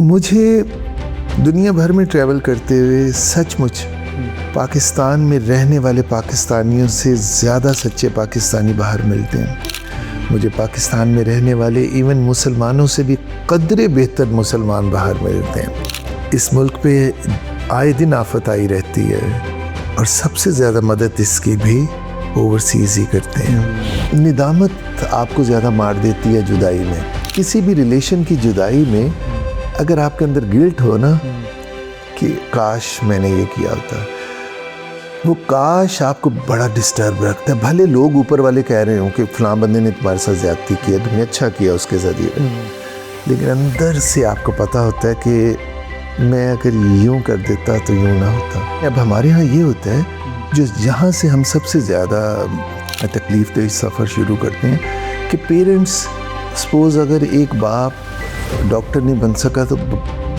مجھے دنیا بھر میں ٹریول کرتے ہوئے سچ مچ پاکستان میں رہنے والے پاکستانیوں سے زیادہ سچے پاکستانی باہر ملتے ہیں. مجھے پاکستان میں رہنے والے ایون مسلمانوں سے بھی قدرے بہتر مسلمان باہر ملتے ہیں. اس ملک پہ آئے دن آفت آئی رہتی ہے اور سب سے زیادہ مدد اس کی بھی اوورسیز ہی کرتے ہیں. ندامت آپ کو زیادہ مار دیتی ہے جدائی میں. کسی بھی ریلیشن کی جدائی میں اگر آپ کے اندر گلٹ ہو نا کہ کاش میں نے یہ کیا ہوتا, وہ کاش آپ کو بڑا ڈسٹرب رکھتا ہے. بھلے لوگ اوپر والے کہہ رہے ہوں کہ فلاں بندے نے تمہارے ساتھ زیادتی کیا, تم نے اچھا کیا اس کے ذریعے, لیکن اندر سے آپ کو پتہ ہوتا ہے کہ میں اگر یوں کر دیتا تو یوں نہ ہوتا. اب ہمارے ہاں یہ ہوتا ہے جو جہاں سے ہم سب سے زیادہ تکلیف دہ سفر شروع کرتے ہیں کہ پیرنٹس سپوز اگر ایک باپ ڈاکٹر نہیں بن سکا تو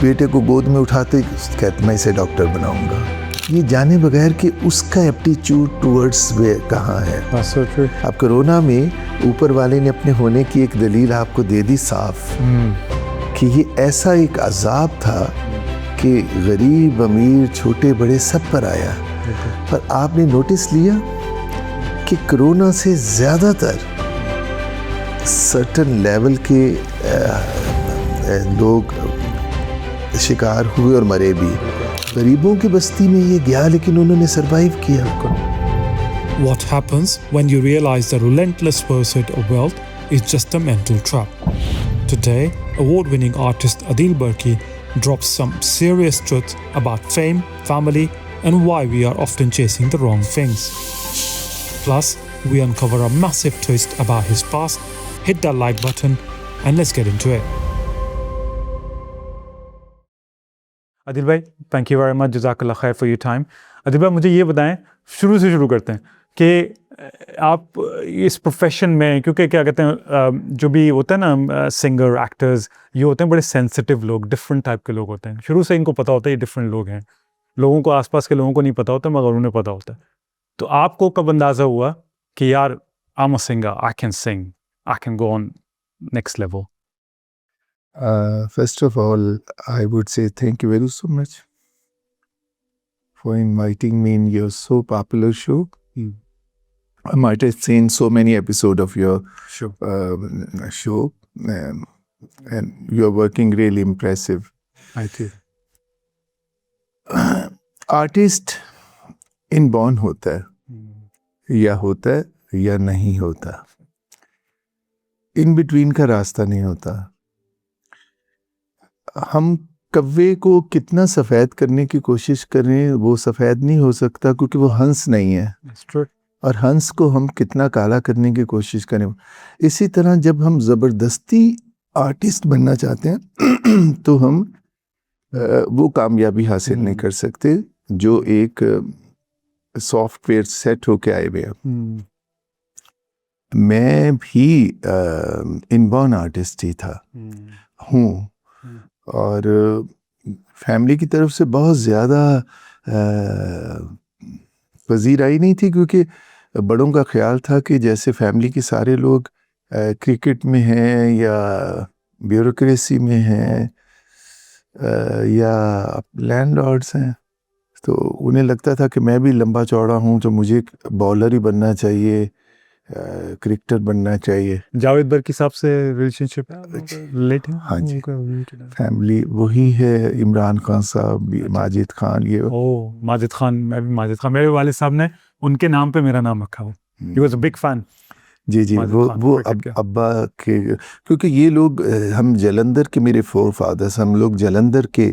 بیٹے کو گود میں اٹھاتے کہتے میں اسے ڈاکٹر بناؤں گا, یہ جانے بغیر کہ اس کا ایپٹیچیوڈ ٹورڈز کہاں ہے. اب کرونا میں اوپر والے نے اپنے ہونے کی ایک دلیل آپ کو دے دی صاف کہ یہ ایسا ایک عذاب تھا کہ غریب امیر چھوٹے بڑے سب پر آیا. پر آپ نے نوٹس لیا کہ کرونا سے زیادہ تر سرٹن لیول کے لوگ شکار ہوئے اور مرے بھی. غریبوں کی بستی میں یہ گیا لیکن انہوں نے سروائیو کیا. What happens when you realize the relentless pursuit of wealth is just a mental trap? Today, award-winning artist Adil Barki drops some serious truths about fame, family, and why we are often chasing the wrong things. Plus, we uncover a massive twist about his past. Hit that like button and let's get into it. عادل بھائی, thank you very much, جزاک اللہ خیر for your time. عادل بھائی مجھے یہ بتائیں, شروع سے شروع کرتے ہیں کہ آپ اس پروفیشن میں, کیونکہ کیا کہتے ہیں جو بھی ہوتا ہے نا سنگر ایکٹرز, یہ ہوتے ہیں بڑے سینسٹیو لوگ, ڈفرینٹ ٹائپ کے لوگ ہوتے ہیں. شروع سے ان کو پتہ ہوتا ہے یہ ڈفرینٹ لوگ ہیں, لوگوں کو آس پاس کے لوگوں کو نہیں پتہ ہوتا مگر انہیں پتہ ہوتا ہے. تو آپ کو کب اندازہ ہوا کہ یار I'm a singer, I can sing, I can go on next level? First of all, I would say thank you very so much for inviting me in your so popular show. I might have seen so many episodes of your show, and you're working really impressive. Thank you. Artist inborn ہوتا ہے, یا ہوتا ہے یا نہیں ہوتا, in between کا راستہ نہیں ہوتا. ہم کوے کو کتنا سفید کرنے کی کوشش کریں وہ سفید نہیں ہو سکتا کیونکہ وہ ہنس نہیں ہے, اور ہنس کو ہم کتنا کالا کرنے کی کوشش کریں. اسی طرح جب ہم زبردستی آرٹسٹ بننا چاہتے ہیں تو ہم وہ کامیابی حاصل نہیں کر سکتے جو ایک سافٹ ویئر سیٹ ہو کے آئے ہوئے ہیں. میں بھی انبورن آرٹسٹ ہی تھا ہوں, اور فیملی کی طرف سے بہت زیادہ پذیرائی نہیں تھی, کیونکہ بڑوں کا خیال تھا کہ جیسے فیملی کے سارے لوگ کرکٹ میں ہیں یا بیوروکریسی میں ہیں یا لینڈ لارڈس ہیں, تو انہیں لگتا تھا کہ میں بھی لمبا چوڑا ہوں تو مجھے بالر ہی بننا چاہیے, کرکٹر بننا چاہیے. جاوید برکی صاحب سے ریلیشن شپ ریلیٹ ہے؟ ہاں جی, فیملی وہی ہے, عمران خان صاحب, ماجد خان. یہ ماجد خان, میں بھی ماجد خان, میرے والد صاحب نے ان کے نام پہ میرا نام رکھا ہوا. He was a big fan. جی وہ ابا کے, کیونکہ یہ لوگ ہم جلندھر کے, میرے فور فادرس ہم لوگ جلندھر کے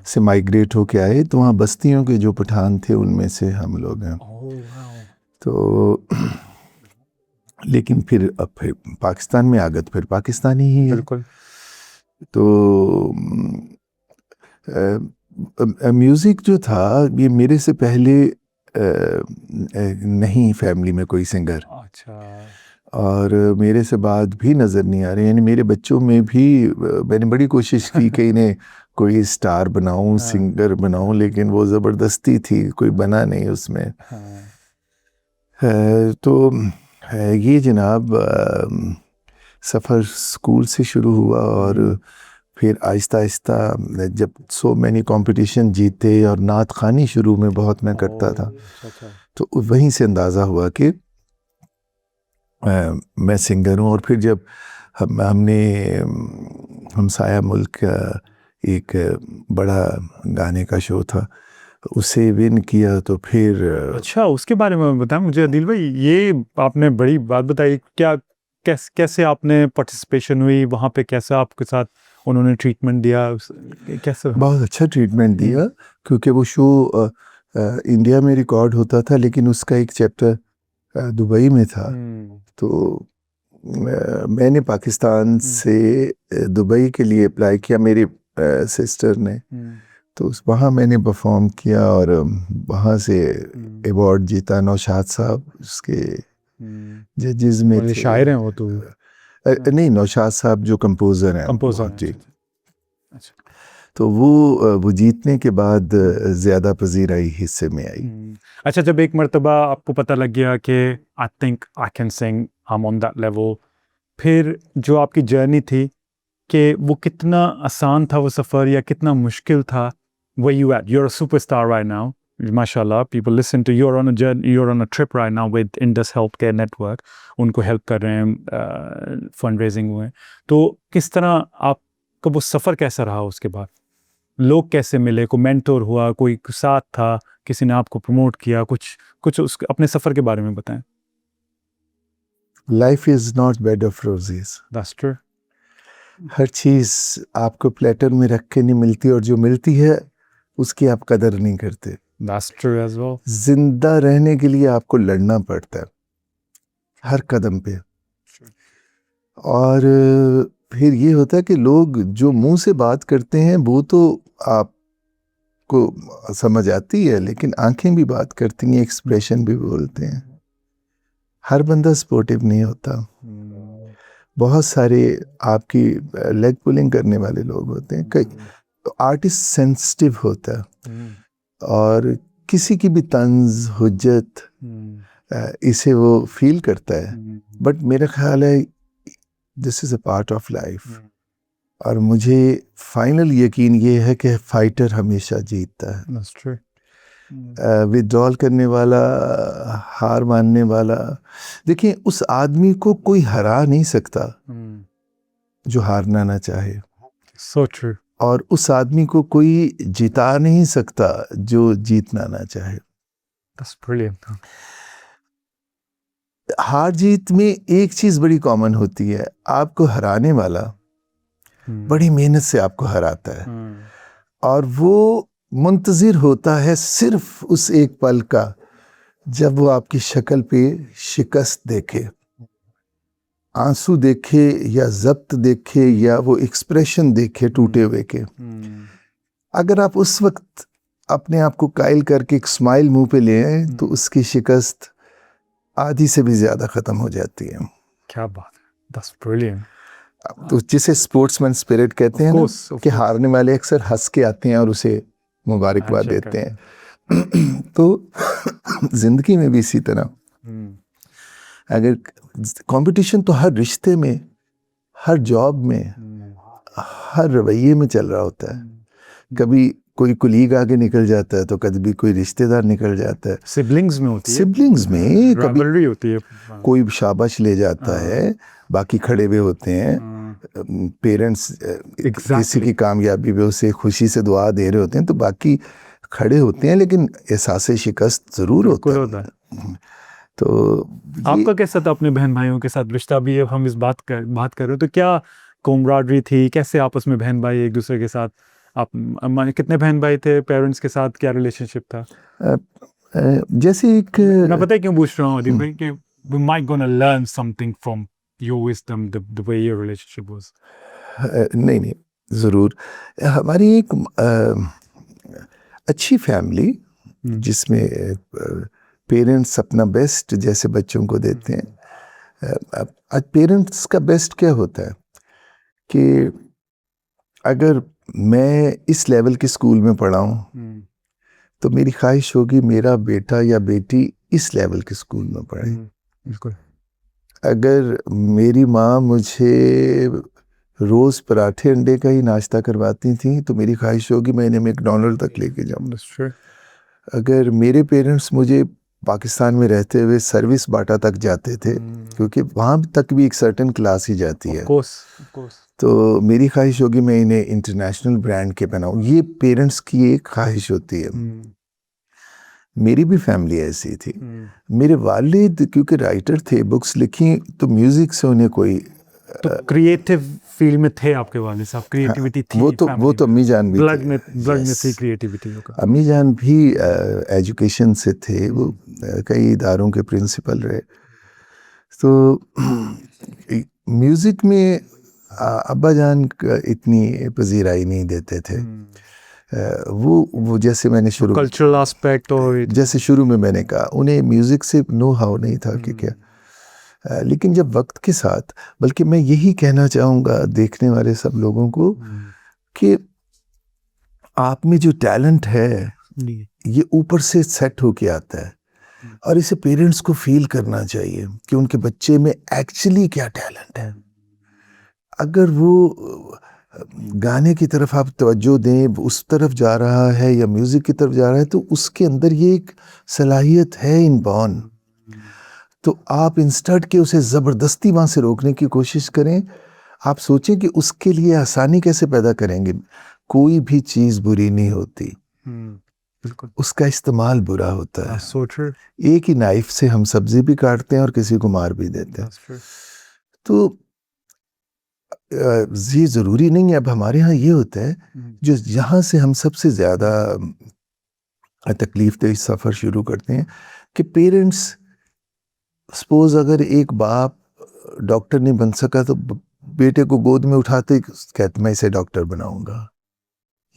سے مائگریٹ ہو کے آئے, تو وہاں بستیوں کے جو پٹھان تھے ان میں سے ہم لوگ ہیں. تو لیکن پھر اب پھر پاکستان میں آگت پھر پاکستانی ہی ہے. بالکل. تو میوزک جو تھا یہ میرے سے پہلے نہیں فیملی میں کوئی سنگر, اور میرے سے بعد بھی نظر نہیں آ رہے. یعنی میرے بچوں میں بھی میں نے بڑی کوشش کی کہ انہیں کوئی اسٹار بناؤں, سنگر بناؤں, لیکن وہ زبردستی تھی, کوئی بنا نہیں اس میں. تو یہ جناب سفر اسکول سے شروع ہوا اور پھر آہستہ آہستہ جب سو مینی کمپٹیشن جیتے اور نعت خوانی شروع میں بہت میں کرتا تھا، تو وہیں سے اندازہ ہوا کہ میں سنگر ہوں. اور پھر جب ہم نے ہمسایہ ملک ایک بڑا گانے کا شو تھا اسے ون کیا، تو پھر اچھا اس کے بارے میں بتائیں مجھے عدیل بھائی. یہ آپ نے بڑی بات بتائی. کیا کیسے آپ نے پارٹیسپیشن ہوئی وہاں پہ، کیسے آپ کے ساتھ انہوں نے ٹریٹمنٹ دیا، کیسے؟ بہت اچھا ٹریٹمنٹ دیا، کیونکہ وہ شو انڈیا میں ریکارڈ ہوتا تھا لیکن اس کا ایک چیپٹر دبئی میں تھا. تو میں نے پاکستان سے دبئی کے لیے اپلائی کیا، میری سسٹر نے، تو وہاں میں نے پرفارم کیا اور وہاں سے ایوارڈ جیتا. نوشاد صاحب اس کے ججز میں تھے. شاعر ہیں وہ تو نہیں، نوشاد صاحب جو کمپوزر ہیں. جی. اچھا. تو وہ جیتنے کے بعد زیادہ پذیرائی حصے میں آئی. اچھا جب ایک مرتبہ آپ کو پتہ لگ گیا کہ آئی تھنک آئی کین سنگ، I am on that level, پھر جو آپ کی جرنی تھی کہ وہ کتنا آسان تھا وہ سفر یا کتنا مشکل تھا؟ where you at? You're a superstar right now. MashaAllah, people listen to you're on a journey, you're on a trip right now with Indus Healthcare Network. ان کو ہیلپ کر رہے ہیں، فنڈ ریزنگ ہوئے. تو کس طرح آپ کا وہ سفر کیسا رہا؟ اس کے بعد لوگ کیسے ملے؟ کوئی مینٹور ہوا، کوئی ساتھ تھا، کسی نے آپ کو پروموٹ کیا؟ کچھ اس اپنے سفر کے بارے میں بتائیں. Life is not bad of roses. That's true. ہر چیز آپ کو پلیٹر میں رکھ کے نہیں ملتی، اور جو ملتی ہے اس کی آپ قدر نہیں کرتے. That's true as well. زندہ رہنے کے لیے آپ کو لڑنا پڑتا ہے ہر قدم پہ. اور پھر یہ ہوتا ہے کہ لوگ جو منہ سے بات کرتے ہیں وہ تو آپ کو سمجھ آتی ہے، لیکن آنکھیں بھی بات کرتی ہیں، ایکسپریشن بھی بولتے ہیں. ہر بندہ سپورٹیو نہیں ہوتا. بہت سارے آپ کی لیگ پولنگ کرنے والے لوگ ہوتے ہیں. کئی آرٹسٹ سینسٹیو ہوتا ہے اور کسی کی بھی طنز، حجت، اسے وہ فیل کرتا ہے. بٹ میرا خیال ہے دس از اے پارٹ آف لائف. اور مجھے فائنل یقین یہ ہے کہ فائٹر ہمیشہ جیتتا ہے. ودرال کرنے والا، ہار ماننے والا، دیکھیں اس آدمی کو کوئی ہرا نہیں سکتا جو ہارنا نہ چاہے. So true. اور اس آدمی کو کوئی جتا نہیں سکتا جو جیتنا نہ چاہے. That's brilliant. ہار جیت میں ایک چیز بڑی کامن ہوتی ہے، آپ کو ہرانے والا بڑی محنت سے آپ کو ہراتا ہے، اور وہ منتظر ہوتا ہے صرف اس ایک پل کا جب وہ آپ کی شکل پہ شکست دیکھے، آنسو دیکھے یا ضبط دیکھے یا وہ ایکسپریشن دیکھے ٹوٹے ہوئے کے. اگر آپ اس وقت اپنے آپ کو قائل کر کے ایک سمائل منہ پہ لے آئیں تو اس کی شکست آدھی سے بھی زیادہ ختم ہو جاتی ہے. کیا بات ہے. That's brilliant. تو جسے اسپورٹس مین اسپرٹ کہتے ہیں نا، کہ ہارنے والے اکثر ہنس کے آتے ہیں اور اسے مبارکباد دیتے ہیں. تو زندگی میں بھی اسی طرح اگر کمپٹیشن تو ہر رشتے میں، ہر جاب میں، ہر رویے میں چل رہا ہوتا ہے. کبھی کوئی کولیگ آگے نکل جاتا ہے تو کبھی کوئی رشتہ دار نکل جاتا ہے. سبلنگز میں ہوتی ہے، سبلنگز میں کبھی ہوتی ہے، کوئی شاباش لے جاتا ہے، باقی کھڑے ہوئے ہوتے ہیں. پیرنٹس کسی کی کامیابی پہ اسے خوشی سے دعا دے رہے ہوتے ہیں تو باقی کھڑے ہوتے ہیں، لیکن احساس شکست ضرور ہوتا ہے. تو آپ کا کیسا تھا اپنے بہن بھائیوں کے ساتھ رشتہ؟ بھی اب ہم اس بات کر رہے ہو تو کیا کومراڈری تھی؟ کیسے آپس میں بہن بھائی ایک دوسرے کے ساتھ؟ آپ کتنے بہن بھائی تھے؟ پیرنٹس کے ساتھ کیا ریلیشن شپ تھا؟ جیسے ایک میں پتہ ہے کیوں پوچھ رہا ہوں عدیل بھائی کہ we might gonna learn something from your wisdom, the way your relationship was. نہیں ضرور. ہماری ایک اچھی فیملی جس میں پیرنٹس اپنا بیسٹ جیسے بچوں کو دیتے ہیں. آج پیرنٹس کا بیسٹ کیا ہوتا ہے کہ اگر میں اس لیول کے اسکول میں پڑھا ہوں تو میری خواہش ہوگی میرا بیٹا یا بیٹی اس لیول کے اسکول میں پڑھے. بالکل. اگر میری ماں مجھے روز پراٹھے انڈے کا ہی ناشتہ کرواتی تھیں تو میری خواہش ہوگی میں انہیں میک ڈونلڈ تک لے کے جاؤں. اگر میرے پیرنٹس مجھے پاکستان میں رہتے ہوئے سروس باٹا تک جاتے تھے کیونکہ وہاں تک بھی ایک سرٹن کلاس ہی جاتی ہے, تو میری خواہش ہوگی میں انہیں انٹرنیشنل برانڈ کے پہناؤں. یہ پیرنٹس کی ایک خواہش ہوتی ہے. میری بھی فیملی ایسی تھی. میرے والد کیونکہ رائٹر تھے, بکس لکھی, تو میوزک سے انہیں کوئی کریٹیو فیلڈ میں تھے آپ کے والد صاحب, کریٹیوٹی تھی وہ تو امی جان بھی بلڈ میں تھی کریٹیوٹی. امی جان بھی ایجوکیشن سے تھے, وہ کئی اداروں کے پرنسپل رہے. تو میوزک میں ابا جان اتنی پذیرائی نہیں دیتے تھے. وہ جیسے میں نے شروع کلچرل اسپیکٹ جیسے شروع میں نے کہا انہیں میوزک سے نو ہاؤ نہیں تھا کہ کیا. لیکن جب وقت کے ساتھ, بلکہ میں یہی کہنا چاہوں گا دیکھنے والے سب لوگوں کو کہ آپ میں جو ٹیلنٹ ہے یہ اوپر سے سیٹ ہو کے آتا ہے, اور اسے پیرنٹس کو فیل کرنا چاہیے کہ ان کے بچے میں ایکچولی کیا ٹیلنٹ ہے. اگر وہ گانے کی طرف آپ توجہ دیں, اس طرف جا رہا ہے یا میوزک کی طرف جا رہا ہے, تو اس کے اندر یہ ایک صلاحیت ہے ان بورن. تو آپ انسٹنٹ کے اسے زبردستی وہاں سے روکنے کی کوشش کریں. آپ سوچیں کہ اس کے لیے آسانی کیسے پیدا کریں گے. کوئی بھی چیز بری نہیں ہوتی, اس کا استعمال برا ہوتا ہے. ایک ہی نائف سے ہم سبزی بھی کاٹتے ہیں اور کسی کو مار بھی دیتے ہیں. تو یہ ضروری نہیں ہے. اب ہمارے ہاں یہ ہوتا ہے جو یہاں سے ہم سب سے زیادہ تکلیف دہ سفر شروع کرتے ہیں کہ پیرنٹس سپوز اگر ایک باپ ڈاکٹر نہیں بن سکا تو بیٹے کو گود میں اٹھاتے کہتے میں اسے ڈاکٹر بناؤں گا,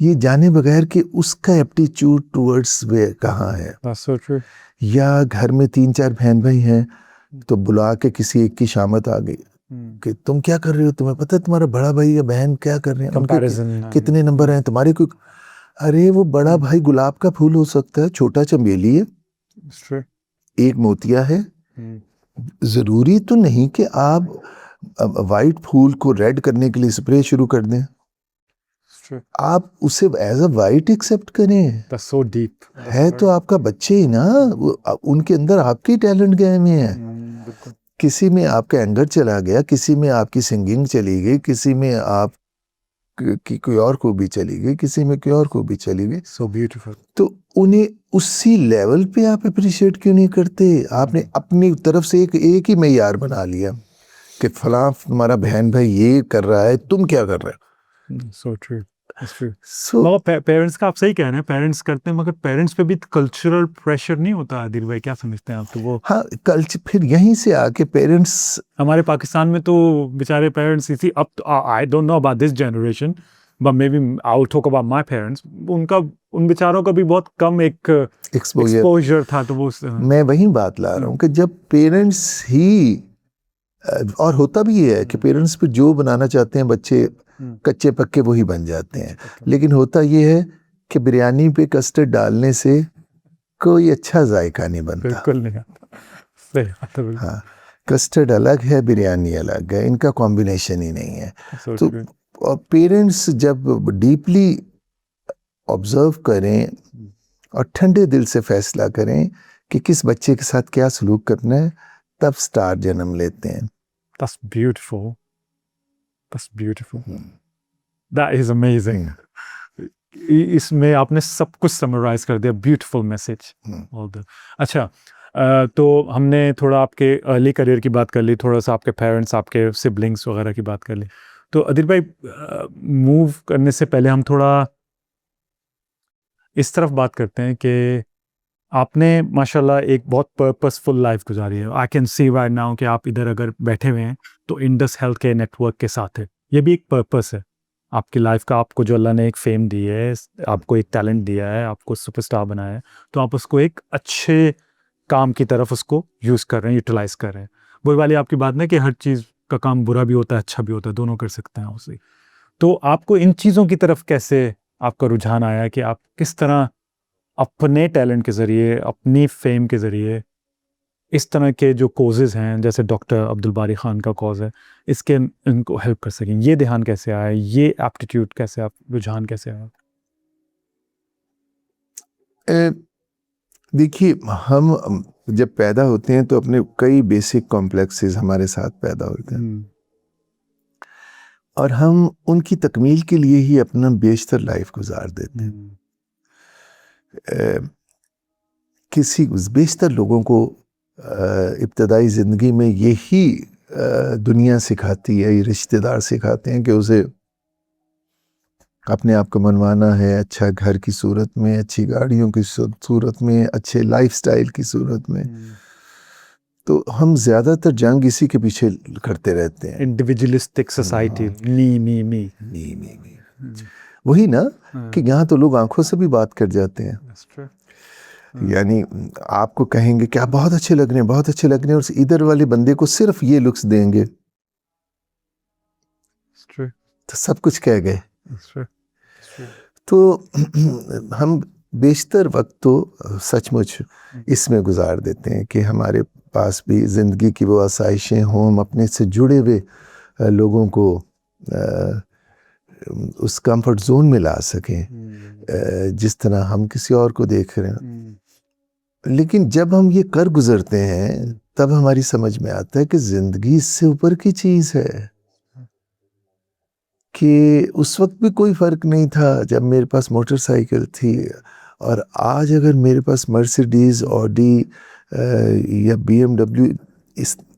یہ جانے بغیر کہ اس کا ایپٹیچیوڈ ٹورڈز کہاں ہے. یا گھر میں 3-4 بہن بھائی ہیں تو بلا کے کسی ایک کی شامت آ گئی کہ تم کیا کر رہے ہو, تمہیں پتہ ہے تمہارا بڑا بھائی یا بہن کیا کر رہے ہیں, ان کے کتنے نمبر ہیں تمہارے کوئی. ارے وہ بڑا بھائی گلاب کا پھول ہو سکتا ہے, چھوٹا چمیلی ہے, ایک موتیا ہے. ضروری تو نہیں کہ آپ وائٹ پھول کو ریڈ کرنے کے لیے اسپرے شروع کر دیں. آپ اسے ایز اے وائٹ ایکسیپٹ کریں. ہے تو آپ کا بچے ہی نا, ان کے اندر آپ کی ٹیلنٹ گئے ہوئے ہیں. کسی میں آپ کا اینگر چلا گیا, کسی میں آپ کی سنگنگ چلی گئی, کسی میں آپ کی کوئی اور خوبی چلی گئی, کسی میں کوئی اور خوبی چلی گئی. So beautiful. تو انہیں اسی لیول پہ آپ اپریشیٹ کیوں نہیں کرتے. آپ نے اپنی طرف سے ایک ہی معیار بنا لیا کہ فلاں تمہارا بہن بھائی یہ کر رہا ہے, تم کیا کر رہے ہو. So true. پیرنٹس کا آپ صحیح کہہ رہے ہیں, پیرنٹس کرتے ہیں, مگر پیرنٹس پہ بھی کلچرل پریشر نہیں ہوتا عادل بھائی, کیا سمجھتے ہیں آپ؟ تو وہ ہاں کلچر پھر یہیں سے آ کے پیرنٹس, ہمارے پاکستان میں تو بیچارے پیرنٹس اسی, اب I don't know about this generation but maybe I will talk about my parents, ان بیچاروں کا بھی بہت کم ایک ایکسپوجر تھا. تو وہ میں وہی بات لا رہا ہوں کہ جب پیرنٹس ہی, اور ہوتا بھی یہ ہے کہ پیرنٹس پہ جو بنانا چاہتے ہیں بچے کچے پکے وہی بن جاتے ہیں. لیکن ہوتا یہ ہے کہ بریانی پہ کسٹرڈ ڈالنے سے کوئی اچھا ذائقہ نہیں بنتا. بالکل نہیں آتا. ہاں, کسٹرڈ الگ ہے, بریانی الگ ہے, ان کا کمبینیشن ہی نہیں ہے. تو پیرنٹس جب ڈیپلی آبزرو کریں اور ٹھنڈے دل سے فیصلہ کریں کہ کس بچے کے ساتھ کیا سلوک کرنا ہے, تب سٹار جنم لیتے ہیں. That's beautiful. That's beautiful. That is amazing. اس میں آپ نے سب کچھ سمرائز کر دیا. Beautiful message. اچھا, تو ہم نے تھوڑا آپ کے ارلی کریئر کی بات کر لی, تھوڑا سا آپ کے پیرنٹس, آپ کے سبلنگس وغیرہ کی بات کر لی. تو عادل بھائی موو کرنے سے پہلے ہم تھوڑا اس طرف بات کرتے ہیں کہ آپ نے ماشاء اللہ ایک بہت پرپسفل لائف گزاری ہے. I can see right now کہ آپ ادھر اگر بیٹھے ہوئے ہیں تو انڈس ہیلتھ کے نیٹ ورک کے ساتھ ہے. یہ بھی ایک پرپس ہے آپ کی لائف کا. آپ کو جو اللہ نے ایک فیم دی ہے, آپ کو ایک ٹیلنٹ دیا ہے, آپ کو سپر اسٹار بنایا ہے, تو آپ اس کو ایک اچھے کام کی طرف اس کو یوز کر رہے ہیں, یوٹیلائز کر رہے ہیں. وہی والی آپ کی بات نہیں کہ ہر چیز کا کام برا بھی ہوتا ہے, اچھا بھی ہوتا ہے, دونوں کر سکتے ہیں اسے. تو آپ کو ان چیزوں کی طرف کیسے آپ کا رجحان آیا کہ آپ کس طرح اپنے ٹیلنٹ کے ذریعے, اپنی فیم کے ذریعے اس طرح کے جو کوزز ہیں جیسے ڈاکٹر عبدالباری خان کا کوز ہے اس کے ان کو ہیلپ کر سکیں؟ یہ دھیان کیسے آئے، یہ ایپٹیٹیوڈ کیسے، آپ رجحان کیسے آئے؟ دیکھیے ہم جب پیدا ہوتے ہیں تو اپنے کئی بیسک کمپلیکسز ہمارے ساتھ پیدا ہوتے ہیں اور ہم ان کی تکمیل کے لیے ہی اپنا بیشتر لائف گزار دیتے ہیں. کسی بیشتر لوگوں کو ابتدائی زندگی میں یہی دنیا سکھاتی ہے، یہ رشتہ دار سکھاتے ہیں کہ اسے اپنے آپ کو منوانا ہے اچھا گھر کی صورت میں، اچھی گاڑیوں کی صورت میں، اچھے لائف سٹائل کی صورت میں. تو ہم زیادہ تر جنگ اسی کے پیچھے کرتے رہتے ہیں. انڈیویجولسٹک سوسائٹی، می. وہی نا کہ یہاں تو لوگ آنکھوں سے بھی بات کر جاتے ہیں. یعنی آپ کو کہیں گے کہ آپ بہت اچھے لگ رہے ہیں، بہت اچھے لگ رہے ہیں، اور ادھر والے بندے کو صرف یہ لکس دیں گے تو سب کچھ کہہ گئے. تو ہم بیشتر وقت تو سچ مچ اس میں گزار دیتے ہیں کہ ہمارے پاس بھی زندگی کی وہ آسائشیں ہوں، ہم اپنے سے جڑے ہوئے لوگوں کو اس کمفرٹ زون میں لا سکیں جس طرح ہم کسی اور کو دیکھ رہے ہیں. لیکن جب ہم یہ کر گزرتے ہیں تب ہماری سمجھ میں آتا ہے کہ زندگی اس سے اوپر کی چیز ہے. کہ اس وقت بھی کوئی فرق نہیں تھا جب میرے پاس موٹر سائیکل تھی، اور آج اگر میرے پاس مرسیڈیز، آڈی یا بی ایم ڈبلیو،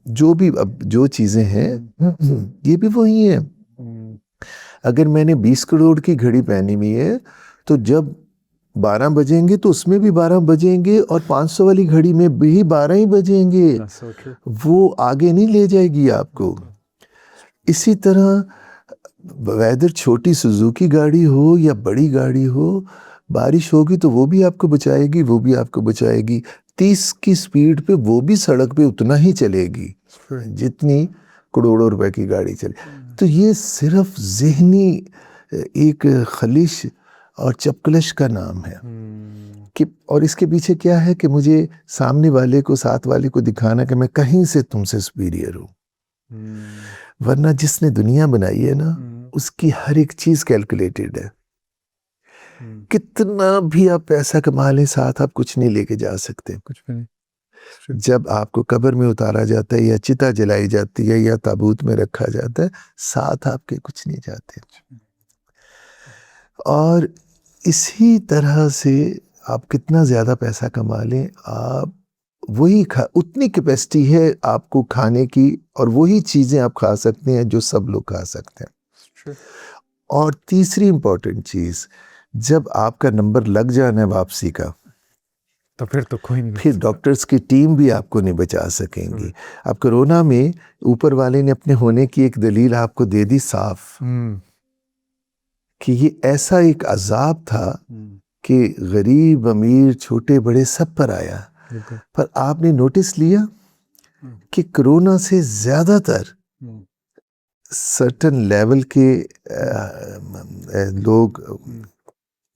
جو بھی اب جو چیزیں ہیں یہ بھی وہی ہیں. اگر میں نے 20 کروڑ کی گھڑی پہنی ہوئی ہے تو جب 12 بجیں گے تو اس میں بھی 12 بجیں گے، اور 500 والی گھڑی میں بھی 12 ہی بجیں گے. وہ آگے نہیں لے جائے گی آپ کو. اسی طرح ویدر چھوٹی سوزوکی گاڑی ہو یا بڑی گاڑی ہو، بارش ہوگی تو وہ بھی آپ کو بچائے گی، وہ بھی آپ کو بچائے گی. 30 کی سپیڈ پہ وہ بھی سڑک پہ اتنا ہی چلے گی جتنی کروڑوں روپے کی گاڑی چلے. تو یہ صرف ذہنی ایک خلش اور چپکلش کا نام ہے کہ، اور اس کے پیچھے کیا ہے کہ مجھے سامنے والے کو، ساتھ والے کو دکھانا کہ میں کہیں سے تم سے سپیریئر ہوں. ورنہ جس نے دنیا بنائی ہے نا، اس کی ہر ایک چیز کیلکولیٹڈ ہے. کتنا بھی آپ پیسہ کما لیں، ساتھ آپ کچھ نہیں لے کے جا سکتے. کچھ بھی نہیں. جب آپ کو قبر میں اتارا جاتا ہے یا چتا جلائی جاتی ہے یا تابوت میں رکھا جاتا ہے، ساتھ آپ کے کچھ نہیں جاتے. اور اسی طرح سے آپ کتنا زیادہ پیسہ کما لیں، آپ وہی اتنی کیپیسٹی ہے آپ کو کھانے کی، اور وہی چیزیں آپ کھا سکتے ہیں جو سب لوگ کھا سکتے ہیں. اور تیسری امپورٹنٹ چیز، جب آپ کا نمبر لگ جانا ہے واپسی کا، تو پھر تو کوئی نہیں، پھر ڈاکٹرز کی ٹیم بھی آپ کو نہیں بچا سکیں گی. اب کرونا میں اوپر والے نے اپنے ہونے کی ایک دلیل آپ کو دے دی صاف، کہ یہ ایسا ایک عذاب تھا کہ غریب امیر چھوٹے بڑے سب پر آیا. پر آپ نے نوٹس لیا کہ کرونا سے زیادہ تر سرٹن لیول کے لوگ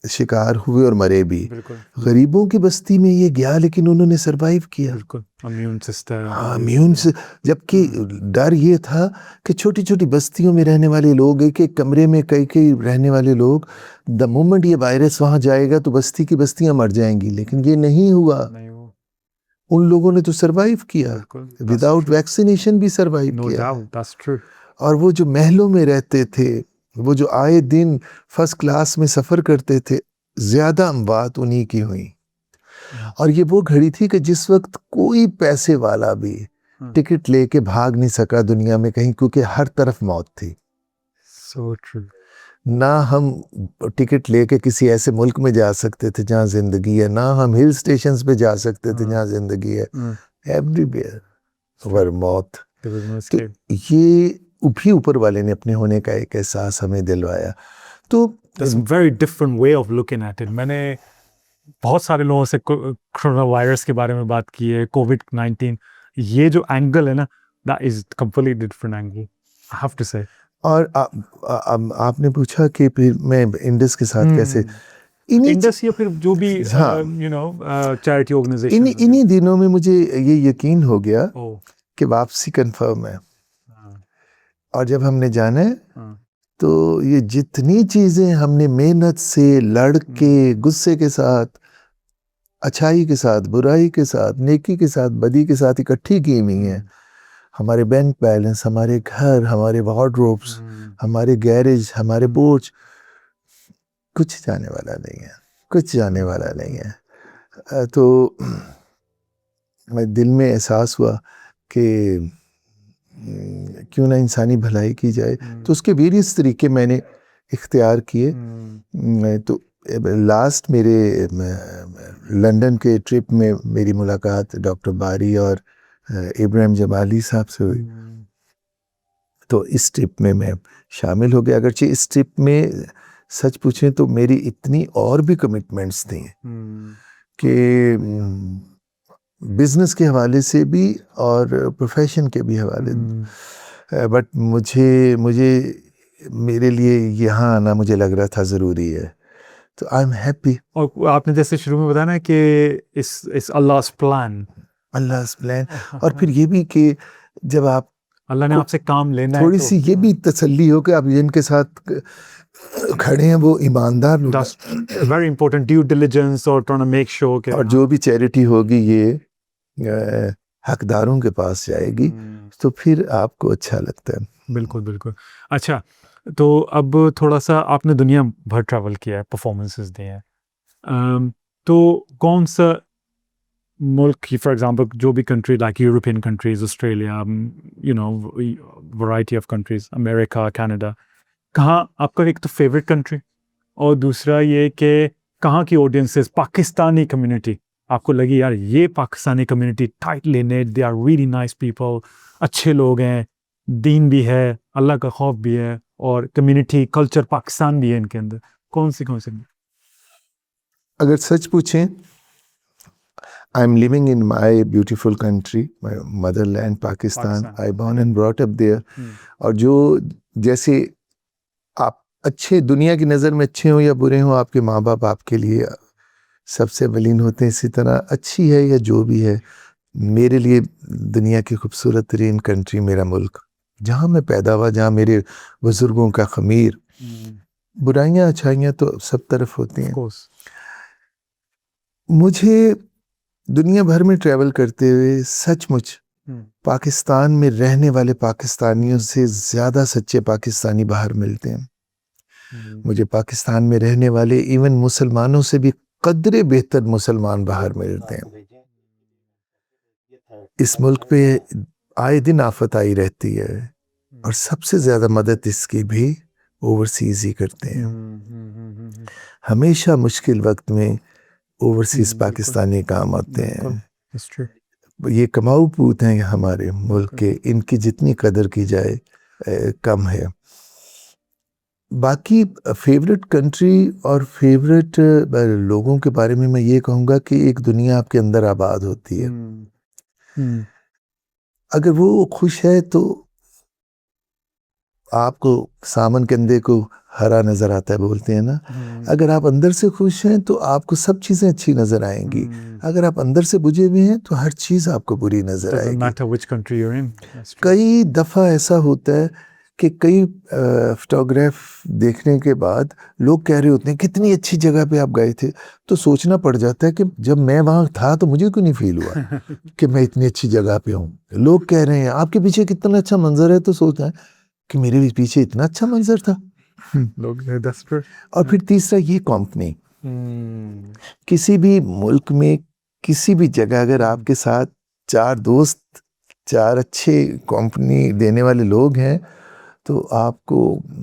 شکار ہوئے اور مرے بھی. غریبوں کی بستی میں یہ گیا لیکن انہوں نے سروائیو کیا. امیون سسٹم، جبکہ ڈر یہ تھا کہ چھوٹی چھوٹی بستیوں میں رہنے والے لوگ، ایک ایک کمرے میں کئی رہنے والے لوگ، دا مومنٹ یہ وائرس وہاں جائے گا تو بستی کی بستیاں مر جائیں گی. لیکن یہ نہیں ہوا. ان لوگوں نے تو سروائیو کیا، وداؤٹ ویکسینیشن بھی سروائیو کیا. اور وہ جو محلوں میں رہتے تھے، وہ جو آئے دن فرسٹ کلاس میں سفر کرتے تھے، زیادہ اموات انہی کی ہوئیں. اور یہ وہ گھڑی تھی کہ جس وقت کوئی پیسے والا بھی ٹکٹ لے کے بھاگ نہیں سکا دنیا میں کہیں، کیونکہ ہر طرف موت تھی. نہ ہم ٹکٹ لے کے کسی ایسے ملک میں جا سکتے تھے جہاں زندگی ہے، نہ ہم ہل سٹیشنز پہ جا سکتے تھے جہاں زندگی ہے. ایوری ویئر ور موت. تو یہ بھی اوپر والے نے اپنے ہونے کا ایک احساس ہمیں دلوایا. تو very different way of looking at it. میں نے بہت سارے لوگوں سے کرونا وائرس کے بارے میں بات کی ہے، کووڈ-19. یہ جو اینگل ہے نا، that is completely different angle, I have to say. اور آپ نے پوچھا کہ پھر میں انڈس کے ساتھ کیسے، انڈس یا پھر جو بھی چیریٹی آرگنائزیشن. انہی دنوں میں مجھے یہ یقین ہو گیا کہ واپسی کنفرم ہے. اور جب ہم نے جانا ہے تو یہ جتنی چیزیں ہم نے محنت سے لڑ کے غصے کے ساتھ، اچھائی کے ساتھ، برائی کے ساتھ، نیکی کے ساتھ، بدی کے ساتھ اکٹھی کی ہوئی ہیں، ہمارے بینک بیلنس، ہمارے گھر، ہمارے وارڈروبس، ہمارے گیریج، ہمارے بوجھ، کچھ جانے والا نہیں ہے، کچھ جانے والا نہیں ہے. تو دل میں احساس ہوا کہ کیوں نہ انسانی بھلائی کی جائے. تو اس کے ویریس طریقے میں نے اختیار کیے. تو لاسٹ میرے لنڈن کے ٹرپ میں میری ملاقات ڈاکٹر باری اور ابراہیم جمالی صاحب سے ہوئی. تو اس ٹرپ میں شامل ہو گیا. اگرچہ اس ٹرپ میں سچ پوچھیں تو میری اتنی اور بھی کمٹمنٹس تھیں کہ بزنس کے حوالے سے بھی اور پروفیشن کے بھی حوالے. بٹ مجھے میرے لیے یہاں آنا مجھے لگ رہا تھا ضروری ہے. تو آئی ایم ہیپی. اور آپ نے جیسے شروع میں بتایا نا کہ اس اللہ's پلان، اللہ's پلان. اور پھر یہ بھی کہ جب آپ اللہ نے آپ سے کام لینا ہے تھوڑی سی یہ بھی تسلی ہو کہ آپ جن کے ساتھ کھڑے ہیں وہ ایماندار لوگ ہیں. ویری امپورٹنٹ ڈیو ڈیلیجنس اور ٹرائنگ ٹو میک شیور کہ اور جو بھی چیریٹی ہوگی یہ حقداروں کے پاس جائے گی تو پھر آپ کو اچھا لگتا ہے. بالکل بالکل. اچھا تو اب تھوڑا سا آپ نے دنیا بھر ٹریول کیا ہے، پرفارمنسز دیے ہیں، تو کون سا ملک کی فار ایگزامپل جو بھی country like European countries, Australia, variety of countries, America, Canada, کہاں آپ کا ایک تو فیوریٹ کنٹری، اور دوسرا یہ کہ کہاں کی آڈینسز پاکستانی کمیونٹی آپ کو لگی یار یہ Pakistani community tightly knit, they are really nice people, اچھے لوگ ہیں، دین بھی ہے، اللہ کا خوف بھی ہے، اور کمیونٹی کلچر پاکستان بھی ہے ان کے اندر، کون سی؟ اگر سچ پوچھیں I am living in my beautiful country, my motherland, Pakistan. I born and brought up there. اور جو جیسے آپ اچھے دنیا کی نظر میں اچھے ہوں یا برے ہوں، آپ کے ماں باپ آپ کے لیے سب سے اولین ہوتے ہیں، اسی طرح اچھی ہے یا جو بھی ہے، میرے لیے دنیا کی خوبصورت ترین کنٹری میرا ملک، جہاں میں پیدا ہوا، جہاں میرے بزرگوں کا خمیر. برائیاں اچھائیاں تو سب طرف ہوتی ہیں. مجھے دنیا بھر میں ٹریول کرتے ہوئے سچ مچ پاکستان میں رہنے والے پاکستانیوں سے زیادہ سچے پاکستانی باہر ملتے ہیں. مجھے پاکستان میں رہنے والے ایون مسلمانوں سے بھی قدرے بہتر مسلمان باہر ملتے ہیں. اس ملک پہ آئے دن آفت آئی رہتی ہے، اور سب سے زیادہ مدد اس کی بھی اوورسیز ہی کرتے ہیں. ہمیشہ مشکل وقت میں اوورسیز پاکستانی کام آتے ہیں. یہ کماؤ پوت ہیں ہمارے ملک کے، ان کی جتنی قدر کی جائے کم ہے. باقی فیوریٹ کنٹری اور فیوریٹ لوگوں کے بارے میں یہ کہوں گا کہ ایک دنیا آپ کے اندر آباد ہوتی ہے. اگر وہ خوش ہے تو آپ کو سامن کندھے کو ہرا نظر آتا ہے، بولتے ہیں نا. اگر آپ اندر سے خوش ہیں تو آپ کو سب چیزیں اچھی نظر آئیں گی. اگر آپ اندر سے بجھے ہوئے ہیں تو ہر چیز آپ کو بری نظر آئے گی. کئی دفعہ ایسا ہوتا ہے کہ کئی فوٹوگراف دیکھنے کے بعد لوگ کہہ رہے ہوتے ہیں کتنی اچھی جگہ پہ آپ گئے تھے، تو سوچنا پڑ جاتا ہے کہ جب میں وہاں تھا تو مجھے کیوں نہیں فیل ہوا کہ میں اتنی اچھی جگہ پہ ہوں. لوگ کہہ رہے ہیں آپ کے پیچھے کتنا اچھا منظر ہے، تو سوچتا ہے کہ میرے بھی پیچھے اتنا اچھا منظر تھا. اور پھر تیسرا یہ کمپنی، کسی بھی ملک میں کسی بھی جگہ اگر آپ کے ساتھ چار دوست، چار اچھے کمپنی دینے والے لوگ ہیں تو آپ کو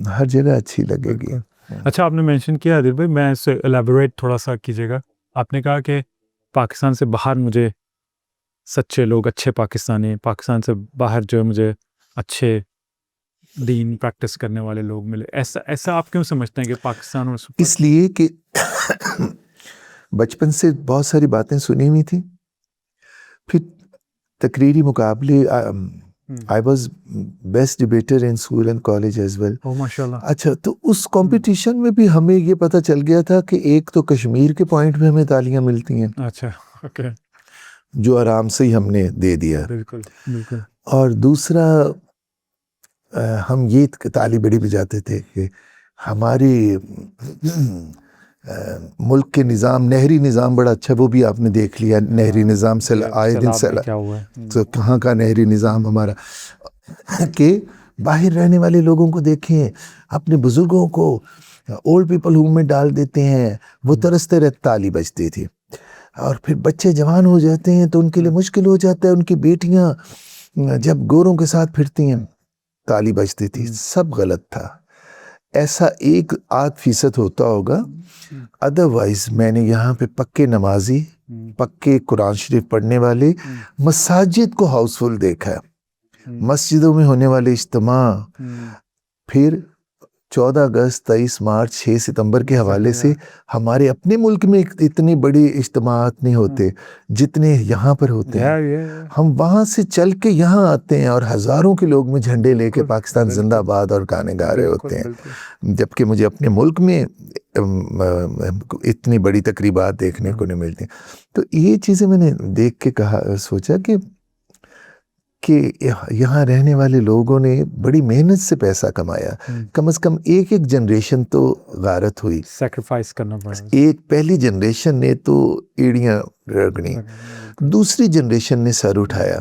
ہر جگہ اچھی لگے گی. اچھا آپ نے مینشن کیا عادل بھائی، میں اس سے الیبوریٹ تھوڑا سا کیجیے گا. آپ نے کہا کہ پاکستان سے باہر مجھے سچے لوگ، اچھے پاکستانی، پاکستان سے باہر جو مجھے اچھے دین پریکٹس کرنے والے لوگ ملے. ایسا آپ کیوں سمجھتے ہیں کہ پاکستان اور اس لیے کہ بچپن سے بہت ساری باتیں سنی ہوئی تھیں، پھر تقریری مقابلے I was best debater in school and college as well. Oh, mashallah. اچھا تو اس کمپٹیشن میں بھی ہمیں یہ پتہ چل گیا تھا کہ ایک تو کشمیر کے پوائنٹ میں ہمیں تالیاں ملتی ہیں اچھا اوکے جو آرام سے ہی ہم نے دے دیا, بالکل بالکل, اور دوسرا ہم یہ تالی بڑی بجاتے تھے کہ ہماری ملک کے نظام, نہری نظام بڑا اچھا, وہ بھی آپ نے دیکھ لیا, نہری نظام سے آئے دن کیا ہوا ہے تو کہاں کا نہری نظام ہمارا, کہ باہر رہنے والے لوگوں کو دیکھیں, اپنے بزرگوں کو اولڈ پیپل ہوم میں ڈال دیتے ہیں, وہ ترستے رہتے, تالی بجتی تھی. اور پھر بچے جوان ہو جاتے ہیں تو ان کے لیے مشکل ہو جاتا ہے, ان کی بیٹیاں جب گوروں کے ساتھ پھرتی ہیں تالی بجتی تھی. سب غلط تھا, ایسا 1-8% ہوتا ہوگا, ادروائز میں نے یہاں پہ پکے نمازی, پکے قرآن شریف پڑھنے والے, مساجد کو ہاؤس فل دیکھا ہے, مسجدوں میں ہونے والے اجتماع, پھر 14 اگست 23 مارچ 6 ستمبر کے حوالے سے ہمارے اپنے ملک میں اتنے بڑے اجتماعات نہیں ہوتے جتنے یہاں پر ہوتے ہیں. ہم وہاں سے چل کے یہاں آتے ہیں اور ہزاروں کے لوگ میں جھنڈے لے کے پاکستان زندہ آباد اور گانے گا رہے ہوتے ہیں, جبکہ مجھے اپنے ملک میں اتنی بڑی تقریبات دیکھنے کو نہیں ملتی. تو یہ چیزیں میں نے دیکھ کے سوچا کہ یہاں رہنے والے لوگوں نے بڑی محنت سے پیسہ کمایا, کم از کم ایک جنریشن تو غارت ہوئی, سیکریفائس کرنا پڑا. ایک پہلی جنریشن نے تو ایڑیاں رگڑی, دوسری جنریشن نے سر اٹھایا,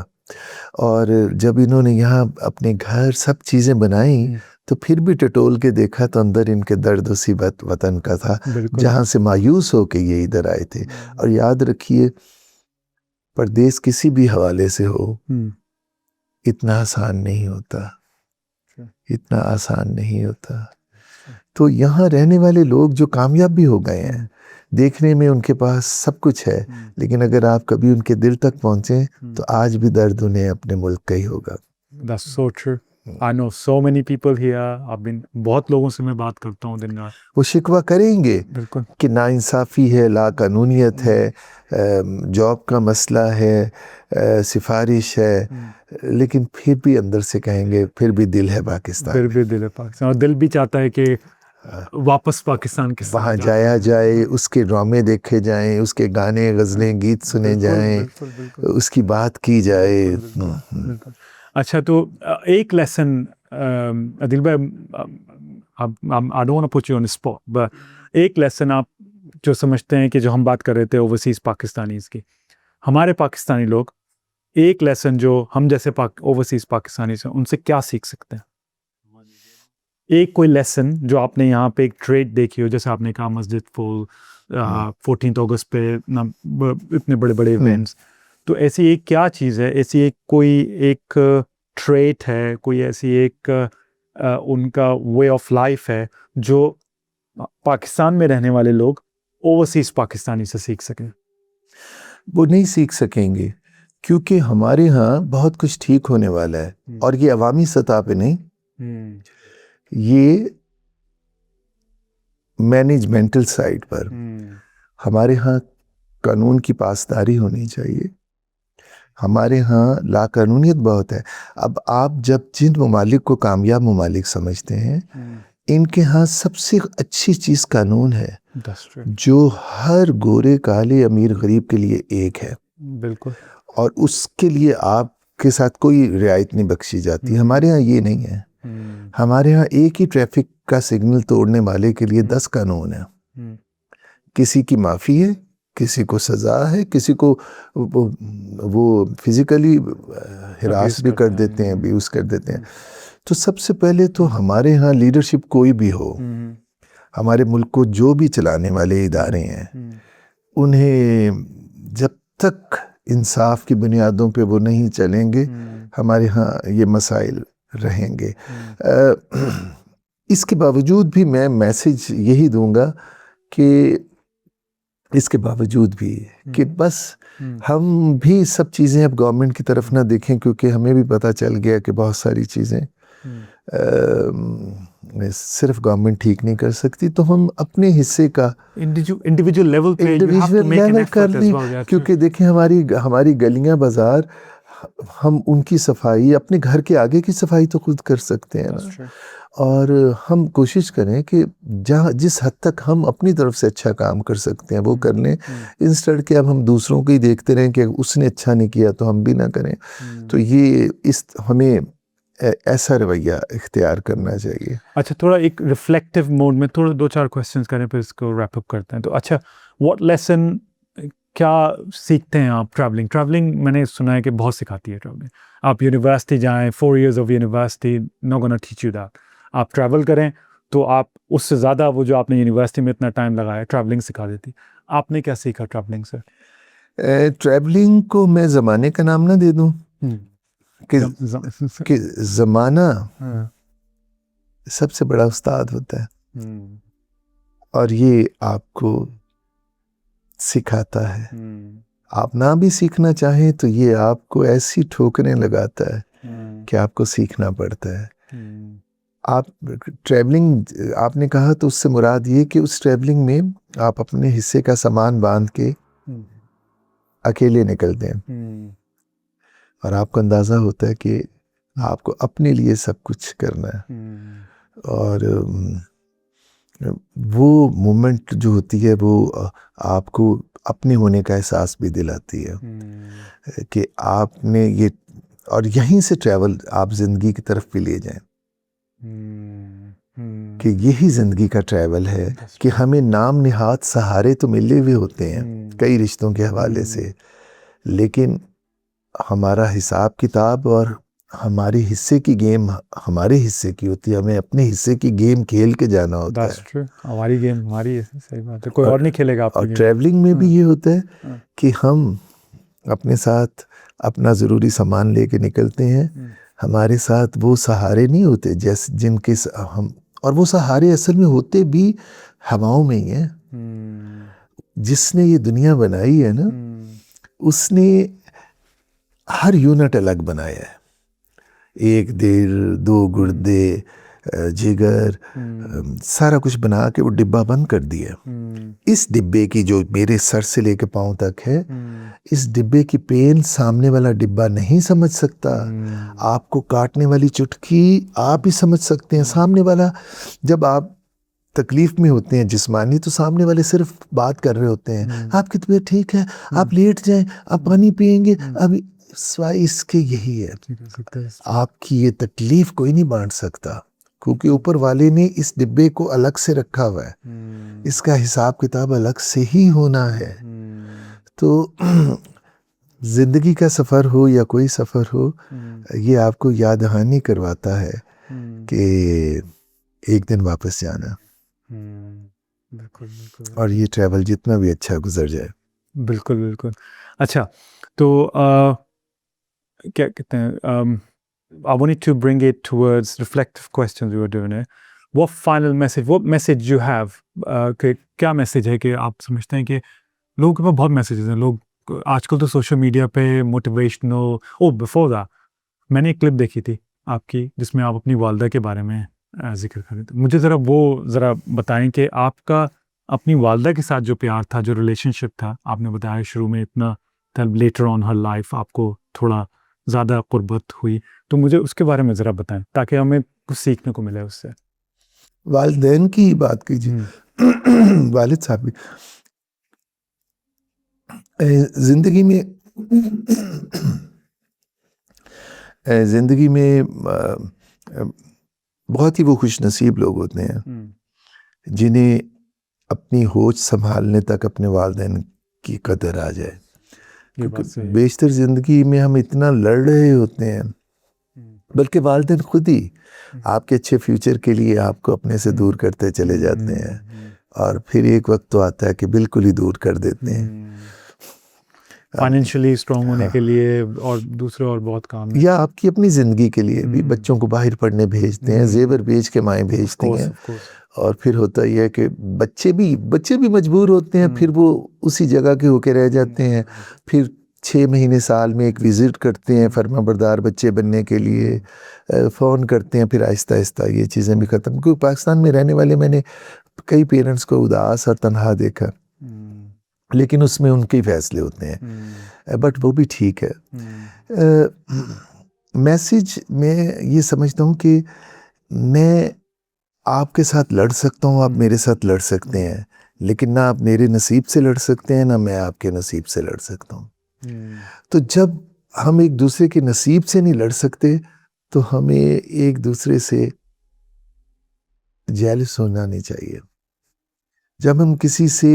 اور جب انہوں نے یہاں اپنے گھر سب چیزیں بنائیں تو پھر بھی ٹٹول کے دیکھا تو اندر ان کے درد مصیبت وطن کا تھا, جہاں سے مایوس ہو کے یہ ادھر آئے تھے. اور یاد رکھیے پردیس کسی بھی حوالے سے ہو اتنا آسان نہیں ہوتا, اتنا آسان نہیں ہوتا. تو یہاں رہنے والے لوگ جو کامیاب بھی ہو گئے ہیں, دیکھنے میں ان کے پاس سب کچھ ہے, لیکن اگر آپ کبھی ان کے دل تک پہنچیں تو آج بھی درد انہیں اپنے ملک کا ہی ہوگا. That's so true. I know so many people here. بہت لوگوں سے میں بات کرتا ہوں دن رات, وہ شکوہ کریں گے بالکل کہ ناانصافی ہے, لا قانونیت ہے, جاب کا مسئلہ ہے, سفارش ہے, لیکن پھر بھی اندر سے کہیں گے پھر بھی دل ہے پاکستان, پھر بھی دل ہے پاکستان, اور دل بھی چاہتا ہے کہ واپس پاکستان کے وہاں جایا جائے, اس کے ڈرامے دیکھے جائیں, اس کے گانے غزلیں گیت سنے جائیں, اس کی بات کی جائے. اچھا تو ایک لیسن عادل بھائی, I don't want to put you on the spot, but ایک لیسن آپ جو سمجھتے ہیں کہ جو ہم بات کر رہے تھے اوورسیز پاکستانیز کی, ہمارے پاکستانی لوگ ایک لیسن جو ہم جیسے اوورسیز پاکستانیز ہیں ان سے کیا سیکھ سکتے ہیں؟ ایک کوئی لیسن جو آپ نے یہاں پہ ایک ٹریڈ دیکھی ہو, جیسے آپ نے کہا مسجد فل 14 اگست پہ اتنے بڑے بڑے ایونٹس, تو ایسی ایک کیا چیز ہے, ایسی ایک کوئی ایک ٹریٹ ہے, کوئی ایسی ایک ان کا وے آف لائف ہے جو پاکستان میں رہنے والے لوگ اوورسیز پاکستانی سے سیکھ سکیں؟ وہ نہیں سیکھ سکیں گے کیونکہ ہمارے ہاں بہت کچھ ٹھیک ہونے والا ہے, اور یہ عوامی سطح پہ نہیں, یہ مینجمنٹل سائٹ پر. ہمارے ہاں قانون کی پاسداری ہونی چاہیے, ہمارے ہاں لا قانونیت بہت ہے. اب آپ جب جن ممالک کو کامیاب ممالک سمجھتے ہیں, ان کے ہاں سب سے اچھی چیز قانون ہے جو ہر گورے کالے امیر غریب کے لیے ایک ہے, بالکل, اور اس کے لیے آپ کے ساتھ کوئی رعایت نہیں بخشی جاتی. ہمارے ہاں یہ نہیں ہے, ہمارے ہاں ایک ہی ٹریفک کا سگنل توڑنے والے کے لیے 10 قانون ہیں. کسی کی معافی ہے, کسی کو سزا ہے, کسی کو وہ فزیکلی ہراس بھی کر دیتے ہیں, ابیوز کر دیتے ہیں. تو سب سے پہلے تو ہمارے ہاں لیڈرشپ کوئی بھی ہو, ہمارے ملک کو جو بھی چلانے والے ادارے ہیں, انہیں جب تک انصاف کی بنیادوں پہ وہ نہیں چلیں گے, ہمارے ہاں یہ مسائل رہیں گے. اس کے باوجود بھی میں میسج یہی دوں گا کہ اس کے باوجود بھی کہ بس ہم بھی سب چیزیں اب گورنمنٹ کی طرف نہ دیکھیں, کیونکہ ہمیں بھی پتہ چل گیا کہ بہت ساری چیزیں صرف گورنمنٹ ٹھیک نہیں کر سکتی, تو ہم اپنے حصے کا انڈیویجول لیول پہ کر لیں. کیونکہ دیکھیں ہماری گلیاں بازار ہم ان کی صفائی, اپنے گھر کے آگے کی صفائی تو خود کر سکتے ہیں نا, اور ہم کوشش کریں کہ جس حد تک ہم اپنی طرف سے اچھا کام کر سکتے ہیں وہ کر لیں, انسٹیڈ کہ اب ہم دوسروں کو ہی دیکھتے رہیں کہ اس نے اچھا نہیں کیا تو ہم بھی نہ کریں. تو یہ ہمیں ایسا رویہ اختیار کرنا چاہیے. اچھا, تھوڑا ایک ریفلیکٹیو موڈ میں تھوڑا 2-4 کویسچنس کریں پھر اس کو ریپ اپ کرتے ہیں. تو اچھا, واٹ لیسن کیا سیکھتے ہیں آپ ٹریولنگ؟ ٹریولنگ میں نے سنا ہے کہ بہت سکھاتی ہے ٹریولنگ. آپ یونیورسٹی جائیں, 4 years of university no gonna teach you that. آپ ٹریول کریں تو آپ اس سے زیادہ وہ جو آپ نے یونیورسٹی میں اتنا ٹائم لگایا ٹریولنگ سکھا دیتی. آپ نے کیا سیکھا ٹریولنگ سے؟ ٹریولنگ کو میں زمانے کا نام نہ دے دوں کہ زمانہ سب سے بڑا استاد ہوتا ہے, اور یہ آپ کو سکھاتا ہے. آپ نہ بھی سیکھنا چاہیں تو یہ آپ کو ایسی ٹھوکریں لگاتا ہے کہ آپ کو سیکھنا پڑتا ہے. آپ ٹریولنگ آپ نے کہا تو اس سے مراد یہ کہ اس ٹریولنگ میں آپ اپنے حصے کا سامان باندھ کے اکیلے نکلتے ہیں, اور آپ کو اندازہ ہوتا ہے کہ آپ کو اپنے لیے سب کچھ کرنا ہے. اور وہ مومنٹ جو ہوتی ہے وہ آپ کو اپنے ہونے کا احساس بھی دلاتی ہے کہ آپ نے یہ, اور یہیں سے ٹریول آپ زندگی کی طرف بھی لے جائیں کہ یہی زندگی کا ٹریول ہے کہ ہمیں نام نہاد سہارے تو ملے ہوئے ہوتے ہیں کئی رشتوں کے حوالے سے, لیکن ہمارا حساب کتاب اور ہماری حصے کی گیم ہمارے حصے کی ہوتی ہے. ہمیں اپنے حصے کی گیم کھیل کے جانا ہوتا ہے. ہماری گیم ہماری ہے, صحیح بات ہے, کوئی اور نہیں کھیلے گا. اور ٹریولنگ میں بھی یہ ہوتا ہے کہ ہم اپنے ساتھ اپنا ضروری سامان لے کے نکلتے ہیں. ہمارے ساتھ وہ سہارے نہیں ہوتے جیسے جن کے ہم, اور وہ سہارے اصل میں ہوتے بھی ہواؤں میں ہی ہیں. جس نے یہ دنیا بنائی ہے نا, اس نے ہر یونٹ الگ بنایا ہے. 1 دل 2 گردے جگر سارا کچھ بنا کے وہ ڈبہ بند کر دیا. اس ڈبے کی جو میرے سر سے لے کے پاؤں تک ہے, اس ڈبے کی پین سامنے والا ڈبہ نہیں سمجھ سکتا. آپ کو کاٹنے والی چٹکی آپ ہی سمجھ سکتے ہیں. سامنے والا, جب آپ تکلیف میں ہوتے ہیں جسمانی تو سامنے والے صرف بات کر رہے ہوتے ہیں, آپ کی طبیعت ٹھیک ہے, آپ لیٹ جائیں, آپ پانی پئیں گے, اب سوائے اس کے یہی ہے. آپ کی یہ تکلیف کوئی نہیں بانٹ سکتا کیونکہ اوپر والے نے اس ڈبے کو الگ سے رکھا ہوا ہے. اس کا حساب کتاب الگ سے ہی ہونا ہے. تو زندگی کا سفر ہو یا کوئی سفر ہو, یہ آپ کو یاد دہانی کرواتا ہے کہ ایک دن واپس جانا. بالکل بالکل. اور یہ ٹریول جتنا بھی اچھا گزر جائے. بالکل بالکل. اچھا, تو کیا کہتے ہیں, I wanted to bring it towards reflective questions we were doing it. What final message, what message you have, کہ کیا میسیج ہے کہ آپ سمجھتے ہیں کہ لوگوں کے پاس بہت میسیجز ہیں. لوگ آج کل تو سوشل میڈیا پہ موٹیویشنل, بفور دا میں نے ایک کلپ دیکھی تھی آپ کی جس میں آپ اپنی والدہ کے بارے میں ذکر کر رہے تھے. مجھے ذرا بتائیں کہ آپ کا اپنی والدہ کے ساتھ جو پیار تھا, جو ریلیشن شپ تھا, آپ نے بتایا شروع میں اتنا تھا, لیٹر آن ہر لائف آپ کو تھوڑا زیادہ قربت ہوئی, تو مجھے اس کے بارے میں ذرا بتائیں تاکہ ہمیں کچھ سیکھنے کو ملے اس سے. والدین کی بات کیجیے, والد صاحب بھی زندگی میں بہت ہی وہ خوش نصیب لوگ ہوتے ہیں جنہیں اپنی ہوش سنبھالنے تک اپنے والدین کی قدر آ جائے. کیونکہ بیشتر زندگی میں ہم اتنا لڑ رہے ہوتے ہیں, بلکہ والدین خود ہی آپ کے اچھے فیوچر کے لیے آپ کو اپنے سے دور کرتے چلے جاتے ہیں, اور پھر ایک وقت تو آتا ہے کہ بالکل ہی دور کر دیتے ہیں. فائنینشلی اسٹرانگ ہونے کے لیے اور دوسرے اور بہت کام, یا آپ کی اپنی زندگی کے لیے بھی بچوں کو باہر پڑھنے بھیجتے ہیں, زیور بیچ کے مائیں بھیجتی ہیں, اور پھر ہوتا یہ ہے کہ بچے بھی مجبور ہوتے ہیں, پھر وہ اسی جگہ کے ہو کے رہ جاتے ہیں. پھر 6 مہینے سال میں ایک وزٹ کرتے ہیں فرما بردار بچے بننے کے لیے, فون کرتے ہیں, پھر آہستہ آہستہ یہ چیزیں بھی ختم. کیونکہ پاکستان میں رہنے والے میں نے کئی پیرنٹس کو اداس اور تنہا دیکھا, لیکن اس میں ان کے فیصلے ہوتے ہیں. بٹ وہ بھی ٹھیک ہے. میسج میں یہ سمجھتا ہوں کہ میں آپ کے ساتھ لڑ سکتا ہوں, آپ میرے ساتھ لڑ سکتے ہیں, لیکن نہ آپ میرے نصیب سے لڑ سکتے ہیں, نہ میں آپ کے نصیب سے لڑ سکتا ہوں. تو جب ہم ایک دوسرے کے نصیب سے نہیں لڑ سکتے تو ہمیں ایک دوسرے سے جیلس ہونا نہیں چاہیے. جب ہم کسی سے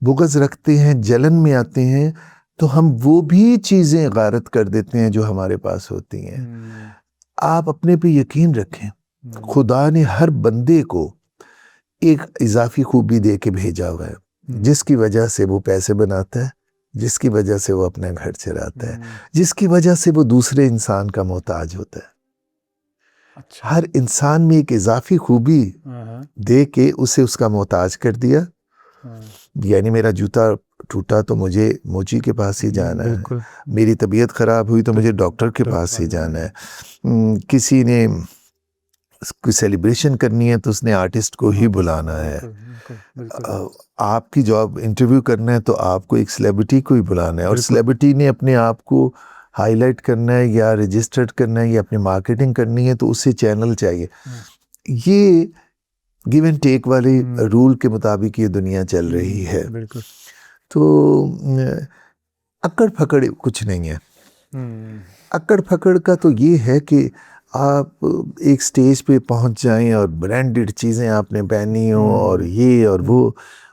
بغض رکھتے ہیں, جلن میں آتے ہیں, تو ہم وہ بھی چیزیں غارت کر دیتے ہیں جو ہمارے پاس ہوتی ہیں. آپ اپنے پہ یقین رکھیں, خدا نے ہر بندے کو ایک اضافی خوبی دے کے بھیجا ہوا ہے, جس کی وجہ سے وہ پیسے بناتا ہے, جس کی وجہ سے وہ اپنا گھر چلاتا ہے, جس کی وجہ سے وہ دوسرے انسان کا محتاج ہوتا ہے. ہر انسان میں ایک اضافی خوبی دے کے اسے اس کا محتاج کر دیا. یعنی میرا جوتا ٹوٹا تو مجھے موچی کے پاس ہی جانا ہے, میری طبیعت خراب ہوئی تو مجھے ڈاکٹر کے پاس ہی جانا ہے, کسی نے کوئی سیلیبریشن کرنی ہے تو اس نے آرٹسٹ کو ہی بلانا ہے, آپ کی جاب انٹرویو کرنا ہے تو آپ کو ایک سیلیبریٹی کو ہی بلانا ہے, اور سیلیبریٹی نے اپنے آپ کو ہائی لائٹ کرنا ہے یا رجسٹرڈ کرنا ہے یا اپنی مارکیٹنگ کرنی ہے تو اسے چینل چاہیے. یہ گیو اینڈ ٹیک والے رول کے مطابق یہ دنیا چل رہی ہے. تو اکڑ پھکڑ کچھ نہیں ہے. اکڑ پھکڑ کا تو یہ ہے کہ آپ ایک سٹیج پہ پہنچ جائیں اور برانڈڈ چیزیں آپ نے پہنی ہوں اور یہ اور وہ,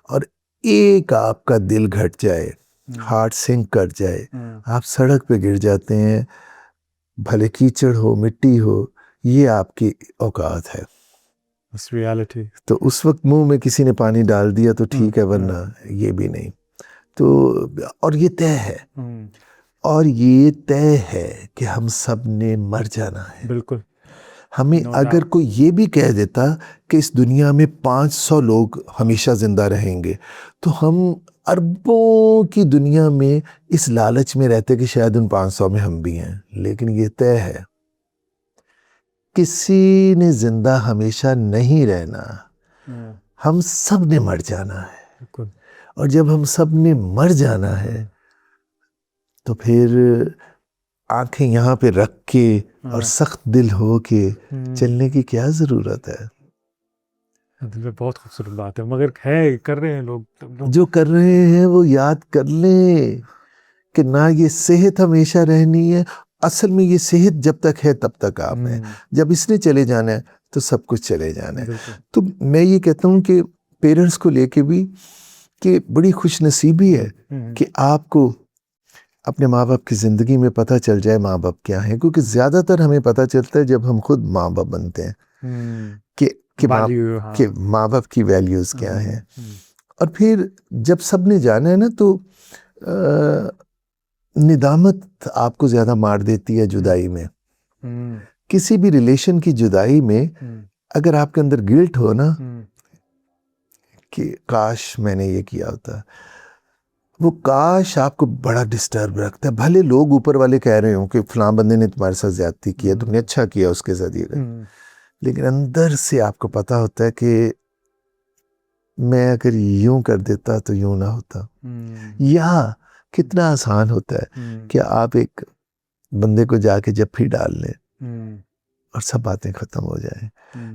اور ایک آپ کا دل گھٹ جائے, ہارٹ سنک کر جائے, آپ سڑک پہ گر جاتے ہیں, بھلے کیچڑ ہو مٹی ہو, یہ آپ کی اوقات ہے. ریالٹی. تو اس وقت منہ میں کسی نے پانی ڈال دیا تو ٹھیک ہے, ورنہ یہ بھی نہیں. تو اور یہ طے ہے, اور یہ طے ہے کہ ہم سب نے مر جانا ہے. بالکل. ہمیں اگر کوئی یہ بھی کہہ دیتا کہ اس دنیا میں 500 لوگ ہمیشہ زندہ رہیں گے, تو ہم اربوں کی دنیا میں اس لالچ میں رہتے کہ شاید ان 500 میں ہم بھی ہیں. لیکن یہ طے ہے, کسی نے زندہ ہمیشہ نہیں رہنا, ہم سب نے مر جانا ہے. اور جب ہم سب نے مر جانا ہے تو پھر آنکھیں یہاں پہ رکھ کے اور سخت دل ہو کے چلنے کی کیا ضرورت ہے. دل میں بہت خوبصورت بات ہے, مگر ہے کر رہے ہیں لوگ, جو کر رہے ہیں وہ یاد کر لیں کہ نہ یہ صحت ہمیشہ رہنی ہے. اصل میں یہ صحت جب تک ہے تب تک آپ ہیں, جب اس نے چلے جانا ہے تو سب کچھ چلے جانا ہے. تو میں یہ کہتا ہوں کہ پیرنٹس کو لے کے بھی کہ بڑی خوش نصیبی ہے کہ آپ کو اپنے ماں باپ کی زندگی میں پتہ چل جائے ماں باپ کیا ہیں, کیونکہ زیادہ تر ہمیں پتہ چلتا ہے جب ہم خود ماں باپ بنتے ہیں کہ ماں باپ کی ویلیوز کیا ہیں. اور پھر جب سب نے جانا ہے نا تو ندامت آپ کو زیادہ مار دیتی ہے جدائی میں. کسی بھی ریلیشن کی جدائی میں اگر آپ کے اندر گلٹ ہو نا کہ کاش میں نے یہ کیا ہوتا, وہ کاش آپ کو بڑا ڈسٹرب رکھتا ہے. بھلے لوگ اوپر والے کہہ رہے ہوں کہ فلاں بندے نے تمہارے ساتھ زیادتی کی ہے, تم نے اچھا کیا اس کے ساتھ یہ, لیکن اندر سے آپ کو پتا ہوتا ہے کہ میں اگر یوں کر دیتا تو یوں نہ ہوتا. یا کتنا آسان ہوتا ہے کہ آپ ایک بندے کو جا کے جفی ڈال لیں اور سب باتیں ختم ہو جائیں,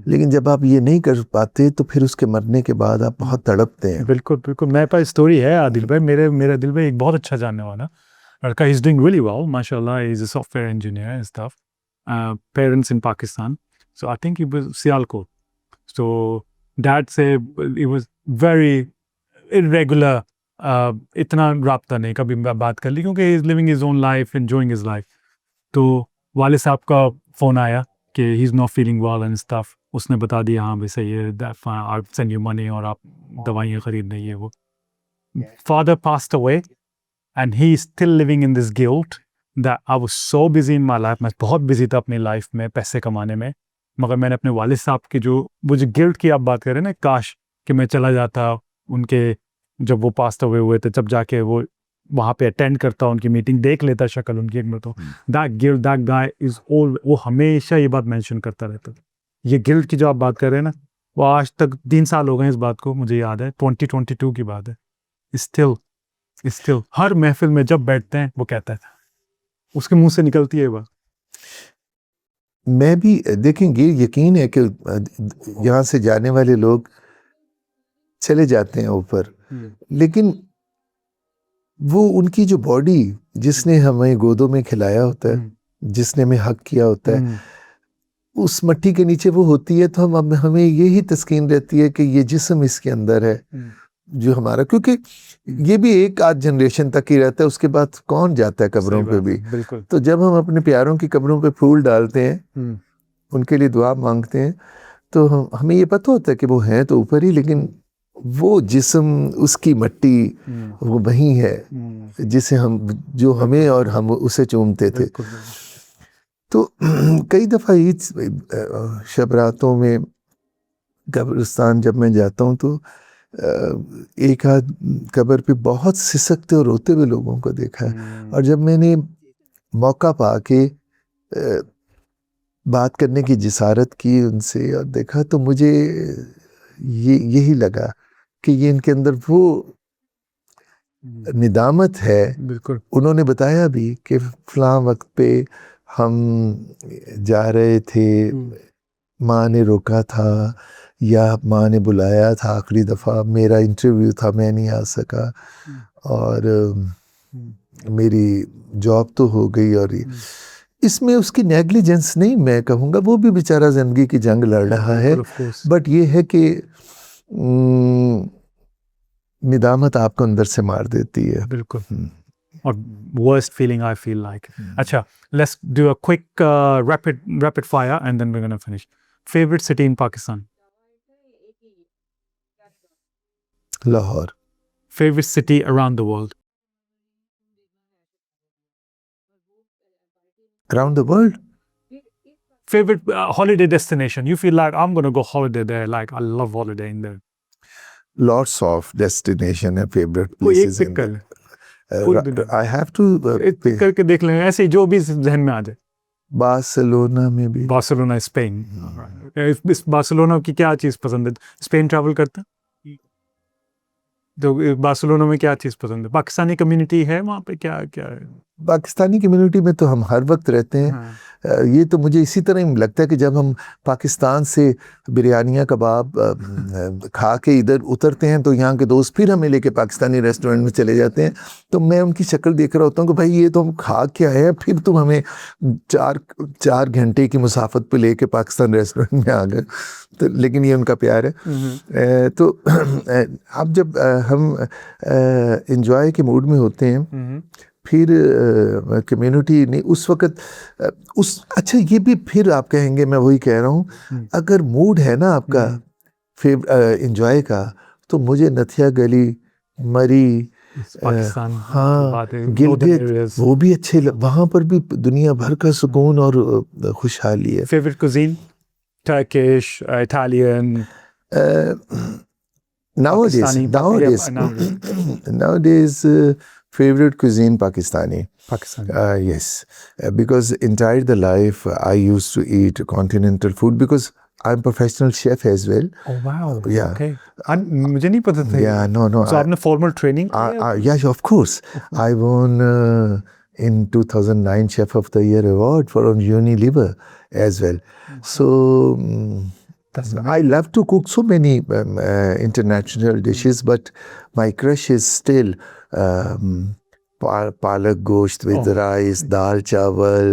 لیکن جب آپ یہ نہیں کر پاتے تو پھر اس کے مرنے کے بعد آپ بہت تڑپتے ہیں. بالکل بالکل. میرے پاس اسٹوری ہے عادل بھائی, میرا دل بھائی ایک بہت اچھا جاننے والا لڑکا, he is doing really well ماشاء اللہ, he is a software engineer and stuff, parents in Pakistan, so I think he was Sialkot. So dad سے ہی واز ویری irregular, اتنا رابطہ نہیں, کبھی بات کر لی کیونکہ he is living his own life, enjoying his life. تو والد صاحب کا فون آیا کہ he is not feeling well and stuff. اس نے بتا دیا ہاں بھائی صحیح ہے, آئی سینڈ یو منی, اور آپ دوائیاں خرید رہی ہے. وہ father passed away and he is still living in this guilt that I was so busy in my life. میں بہت بزی تھا اپنی لائف میں پیسے کمانے میں, مگر میں نے اپنے والد صاحب کی وہ جو گلٹ کی آپ بات کر رہے ہیں نا, کاش کہ میں چلا جاتا ان کے, جب وہ پاسڈ اوے ہوئے تھے, جب جا کے وہ وہاں پہ اٹینڈ کرتا, ان کی میٹنگ دیکھ لیتا شکل ان کی ایک مرتبہ. دیٹ گلٹ, دیٹ گائے از اول, وہ ہمیشہ یہ بات مینشن کرتا رہتا. یہ گلٹ کی جو آپ بات کر رہے ہیں نا, وہ آج تک 3 سال ہو گئے اس بات کو, مجھے یاد ہے 2022 کی بات ہے, اسٹل اسٹل ہر محفل میں جب بیٹھتے ہیں وہ کہتا ہے, اس کے منہ سے نکلتی ہے بات. میں بھی دیکھیں یہ یقین ہے کہ یہاں سے جانے والے لوگ چلے جاتے ہیں اوپر, لیکن وہ ان کی جو باڈی جس نے ہمیں گودوں میں کھلایا ہوتا ہے, جس نے ہمیں حق کیا ہوتا ہے, اس مٹی کے نیچے وہ ہوتی ہے, تو ہمیں یہی تسکین رہتی ہے کہ یہ جسم اس کے اندر ہے جو ہمارا, کیونکہ یہ بھی ایک آدھ جنریشن تک ہی رہتا ہے, اس کے بعد کون جاتا ہے قبروں پہ بھی. بالکل. تو جب ہم اپنے پیاروں کی قبروں پہ پھول ڈالتے ہیں, ان کے لیے دعا مانگتے ہیں, تو ہمیں یہ پتہ ہوتا ہے کہ وہ ہیں تو اوپر ہی, لیکن وہ جسم, اس کی مٹی وہ وہیں ہے جسے جو ہمیں اور ہم اسے چومتے تھے. تو کئی دفعہ عید شب راتوں میں قبرستان جب میں جاتا ہوں تو ایک آدھ قبر پہ بہت سسکتے اور روتے ہوئے لوگوں کو دیکھا ہے, اور جب میں نے موقع پا کے بات کرنے کی جسارت کی ان سے اور دیکھا, تو مجھے یہی لگا کہ یہ ان کے اندر وہ ندامت ہے. بالکل. انہوں نے بتایا بھی کہ فلاں وقت پہ ہم جا رہے تھے, ماں نے روکا تھا یا ماں نے بلایا تھا, آخری دفعہ میرا انٹرویو تھا, میں نہیں آ سکا, اور میری جاب تو ہو گئی. اور اس میں اس کی نیگلیجنس نہیں میں کہوں گا, وہ بھی بیچارہ زندگی کی جنگ لڑ رہا ہے, بٹ یہ ہے کہ ندامت آپ کو اندر سے مار دیتی ہے. بالکل. اور worst feeling I feel like. اچھا, let's do a quick rapid fire and then we're going to finish. Favorite city in Pakistan? Lahore. Favorite city around the world? Around the world? Favorite holiday destination? You feel like I'm going to go holiday there, like I love holiday in there. Lots of destination and favorite کوئی ایک places. پک کر لیں. I have to پک کر کے دیکھ لیں, ایسے جو بھی ذہن میں آ جائے. بارسلونا میں بھی. Barcelona, Spain. اس بارسلونا کی کیا چیز پسند ہے؟ اسپین ٹریول کرتے ہیں تو بارسلونا میں کیا چیز پسند ہے؟ پاکستانی کمیونٹی ہے وہاں پہ, کیا ہے؟ پاکستانی کمیونٹی میں تو ہم ہر وقت رہتے ہیں. یہ تو مجھے اسی طرح ہی لگتا ہے کہ جب ہم پاکستان سے بریانیاں کباب کھا کے ادھر اترتے ہیں تو یہاں کے دوست پھر ہمیں لے کے پاکستانی ریسٹورنٹ میں چلے جاتے ہیں, تو میں ان کی شکل دیکھ رہا ہوتا ہوں کہ بھائی یہ تو ہم کھا کے آئے ہیں, پھر تم ہمیں 4 گھنٹے کی مسافت پہ لے کے پاکستان ریسٹورنٹ میں آ گئے. تو لیکن یہ ان کا پیار ہے. تو اب جب ہم انجوائے کے موڈ میں ہوتے ہیں, پھر کمیونٹی نہیں اس وقت اچھا یہ بھی پھر آپ کہیں گے, میں وہی کہہ رہا ہوں, اگر موڈ ہے نا آپ کا انجوائے کا, تو مجھے نتھیا گلی, مری, ہاں گلگت, وہ بھی اچھے, وہاں پر بھی دنیا بھر کا سکون اور خوشحالی ہے. Favourite cuisine? Turkish, Italian, nowadays favorite cuisine Pakistani. Yes, because entire the life I used to eat continental food because I'm professional chef as well. Oh wow. Yeah. Okay. مجھے نہیں پتا تھا. Yeah, no. So آپ نے formal training کیا؟ Yeah, of course. I won in 2009 Chef of the Year award for Unilever as well. So I love to cook so many international dishes, but my crush is still palak gosht with rice, dal chawal,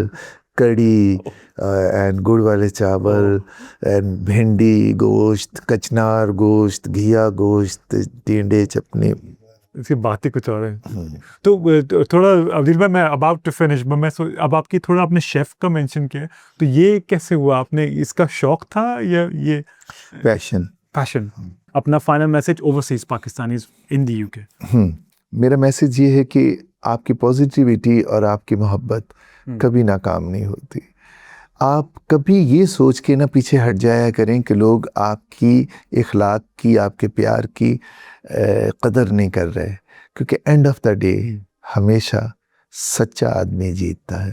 curry, and gud wale chawal, and bhendi gosht, kachnar gosht, ghiya gosht, تینڈے چپنی. اس کی بات ہی کچھ اور ہے. تو تھوڑا عبدل بھائی, میں about to finish, میں اب آپ کی تھوڑا آپ نے شیف کا مینشن کیا, تو یہ کیسے ہوا؟ آپ نے اس کا شوق تھا یا یہ پیشن؟ اپنا final message overseas Pakistanis in the you کے. میرا میسج یہ ہے کہ آپ کی پازیٹیوٹی اور آپ کی محبت کبھی ناکام نہیں ہوتی. آپ کبھی یہ سوچ کے نہ پیچھے ہٹ جایا کریں کہ لوگ آپ کی اخلاق کی, آپ کے پیار کی قدر نہیں کر رہے, کیونکہ اینڈ آف دا ڈے ہمیشہ سچا آدمی جیتتا ہے,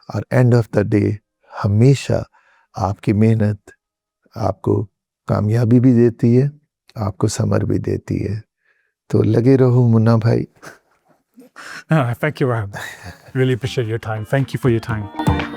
اور اینڈ آف دا ڈے ہمیشہ آپ کی محنت آپ کو کامیابی بھی دیتی ہے, آپ کو ثمر بھی دیتی ہے. تو لگے رہو منا بھائی. Thank you, Rahim. Really appreciate your time. Thank you for your time.